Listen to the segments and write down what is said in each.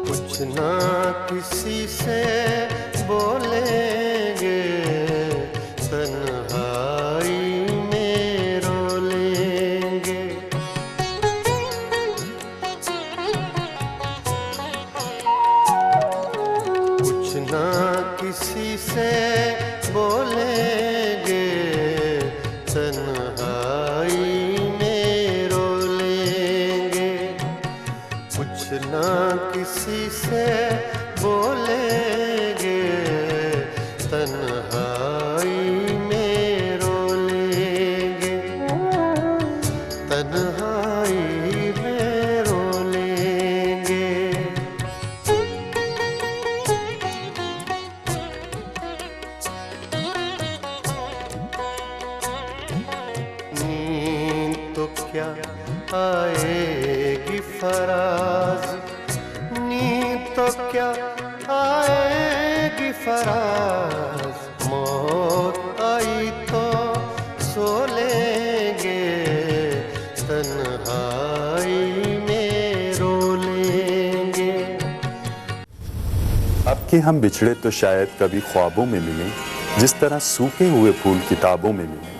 कुछ ना किसी से बोलेंगे, तन्हाई में रो लेंगे। कुछ ना किसी से बोलेंगे, तन्हाई में रो लेंगे। कुछ ना किसी से बोलेंगे, तन्हाई में रो लेंगे, तन्हाई में रो लेंगे। नींद तो क्या आएगी फराज, नींद तो क्या आएगी फराज। मौत आई तो सो लेंगे, तन्हाई में रो लेंगे। अब के हम बिछड़े तो शायद कभी ख्वाबों में मिलें, जिस तरह सूखे हुए फूल किताबों में मिलें।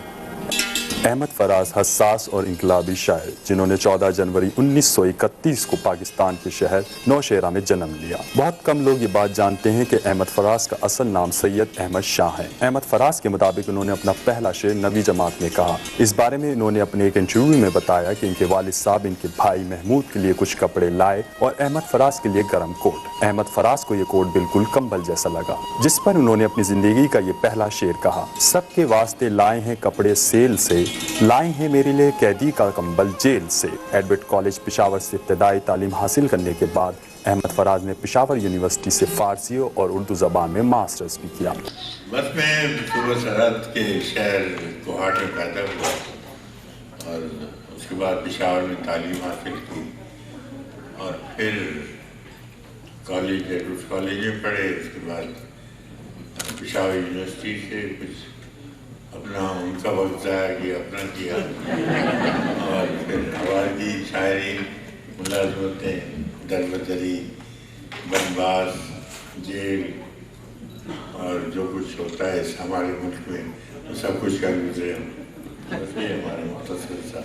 अहमद फराज हसास और इनकलाबी शायर, जिन्होंने 14 जनवरी 1931 को पाकिस्तान के शहर नौशेरा में जन्म लिया। बहुत कम लोग ये बात जानते हैं कि अहमद फराज का असल नाम सैयद अहमद शाह है। अहमद फराज के मुताबिक उन्होंने अपना पहला शेर नवी जमात में कहा। इस बारे में इन्होंने अपने एक इंटरव्यू में बताया कि इनके वालिद साहब इनके भाई महमूद के लिए कुछ कपड़े लाए और अहमद फराज के लिए गर्म कोट। अहमद फराज को ये कोट बिल्कुल कंबल जैसा लगा, जिस पर उन्होंने अपनी जिंदगी का ये पहला शेर कहा। सबके वास्ते लाए हैं कपड़े सेल से, लाए हैं मेरे लिए कैदी का कंबल जेल से। एडवर्ड कॉलेज पेशावर से इब्तदाई तालीम हासिल करने के बाद अहमद फराज ने पेशावर यूनिवर्सिटी से फारसी और उर्दू ज़बान में मास्टर्स भी किया। बस मैं सूबा सरहद के शहर कोहाट में पैदा हुआ और उसके बाद पेशावर में तालीम हासिल की और फिर कॉलेज एडवर्ड कॉलेज में पढ़े। उसके बाद पेशावर यूनिवर्सिटी से कुछ अपना उनका वक्त ज़ाया किया, अपना किया और फिर आवाज़ी, शायरी, मुलाज़मतें, दरबदरी, बनबास, जेल और जो कुछ होता है हमारे मुल्क में तो सब कुछ कर गुजरे हम। ये हमारे मुख्तसर सा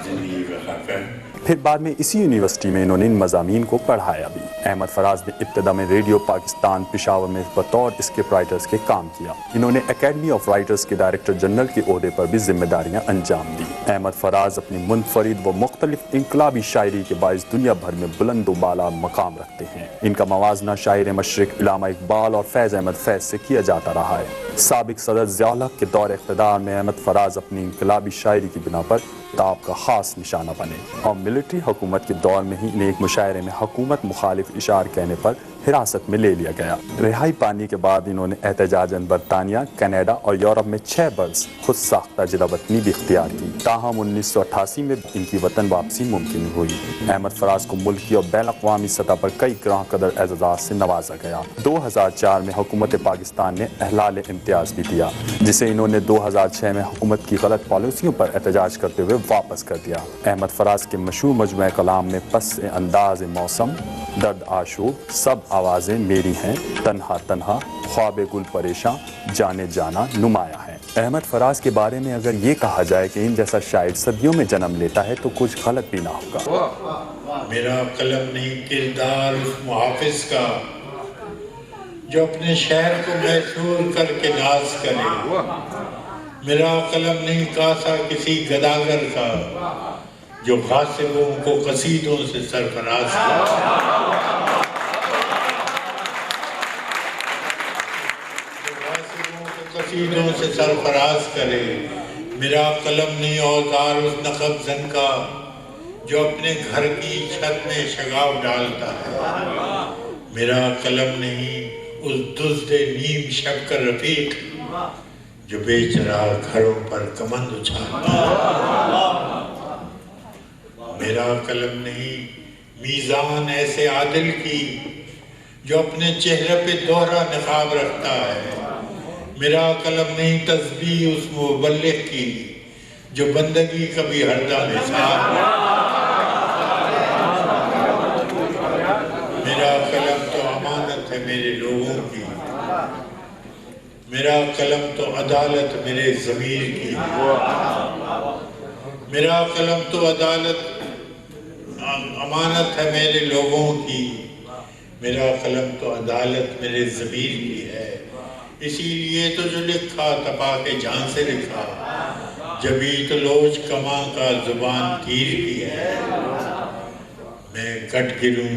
ज़िंदगी का खाका है। फिर बाद में इसी यूनिवर्सिटी में इन्होंने इन मज़ामीन को पढ़ाया भी। अहमद फराज ने इब्तिदा में रेडियो पाकिस्तान पेशावर में बतौर स्क्रिप्ट राइटर्स के काम किया। इन्होंने एकेडमी ऑफ राइटर्स के डायरेक्टर जनरल के ओहदे पर भी जिम्मेदारियां अंजाम दी। अहमद फराज अपनी मुनफरिद व मुख्तलिफ इनकलाबी शायरी के बाइस दुनिया भर में बुलंद व बाला मकाम रखते हैं। इनका मवाजना शायर मशरिक इल्लामा इकबाल और फैज़ अहमद फैज़ से किया जाता रहा है। साबिक सदर ज़िया-उल हक़ के दौर इक़्तिदार में अहमद फराज अपनी इनकलाबी शायरी की बिना पर ताब का खास निशाना बने और मिलिट्री हुकूमत के दौर में ही इन्हें एक मुशायरे में हुकूमत मुखालिफ इशार कहने पर हिरासत में ले लिया गया। रिहाई पाने के बाद इन्होंने एहतजाजन बरतानिया, कनाडा और यूरोप में 6 बरस खुद साख्ता जिलावतनी भी इख्तियार की। ताहम 1988 में इनकी वतन वापसी मुमकिन हुई। अहमद फराज को मुल्की और बैन अक़वामी सतह पर कई ग्रां कदर एज़ाज़ से नवाजा गया। 2004 में हुकूमत पाकिस्तान ने अहलाल इम्तियाज़ भी दिया, जिसे इन्होंने 2006 में हुकूमत की गलत पॉलिसियों पर एहतजाज करते हुए वापस कर दिया। अहमद फराज के मशहूर मजमू कलाम में पस अंदाज़ मौसम, दर्द आशूब, सब आवाज़ें मेरी हैं, तन्हा तन्हा, ख्वाब गुल परेशान, जाने जाना नुमाया है। अहमद फराज के बारे में अगर ये कहा जाए कि इन जैसा शायर सदियों में जन्म लेता है तो कुछ गलत भी ना होगा। मेरा कलम नहीं किरदार उस मुहाफिज का जो अपने शहर को महसूर करके नाज करे। मेरा कलम नहीं कासा किसी गदागर का जो खासिबों को कसीदों से सरफराज कसीदों से सरफराज करे। मेरा कलम नहीं औजार उस नकब जन का जो अपने घर की छत में शगाव डालता है। मेरा कलम नहीं उस दुज़्दे नीम शक्कर रफीक जो बेचराग घरों पर कमंद उछालता है। मेरा कलम नहीं मीज़ान ऐसे आदिल की जो अपने चेहरे पे दोहरा निकाब रखता है। मेरा कलम नहीं तस्बीह उस मुबल्लिग की जो बंदगी कभी हरदम हिसाब। है मेरे लोगों की, मेरा कलम तो अदालत मेरे ज़मीर की है। मेरा कलम तो अदालत अमानत है मेरे लोगों की, मेरा कलम तो अदालत मेरे ज़मीर की है। इसीलिए तो जो लिखा तपा के जान से लिखा, जबी तो लोच कमा का जुबान तीर की है। मैं कट गिरूं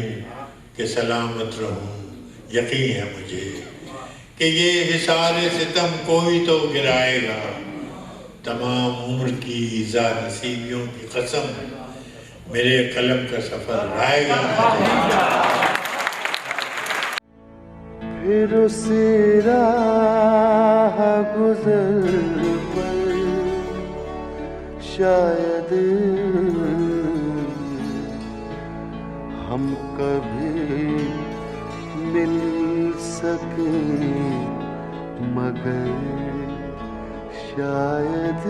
कि सलामत रहूं, यकीन है मुझे कि ये हिसारे सितम कोई तो गिराएगा। तमाम उम्र की इज़ा नसीबियों की कसम, मेरे कलम का सफ़र लाएगा। फिर उस राह गुज़र पर शायद हम कभी मिल सके, मगर शायद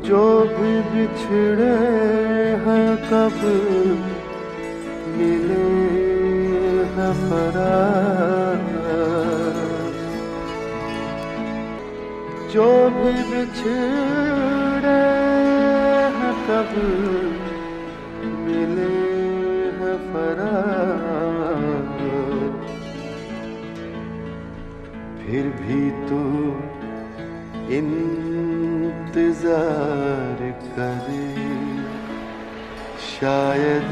जो भी बिछड़े हैं कब मिले हैं फराग, जो भी बिछड़े हैं कब मिले हैं फराग, फिर भी तू इंतजार करे, शायद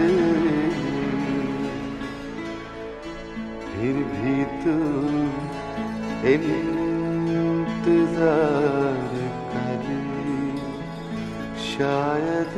फिर भी तू इंतजार करे, शायद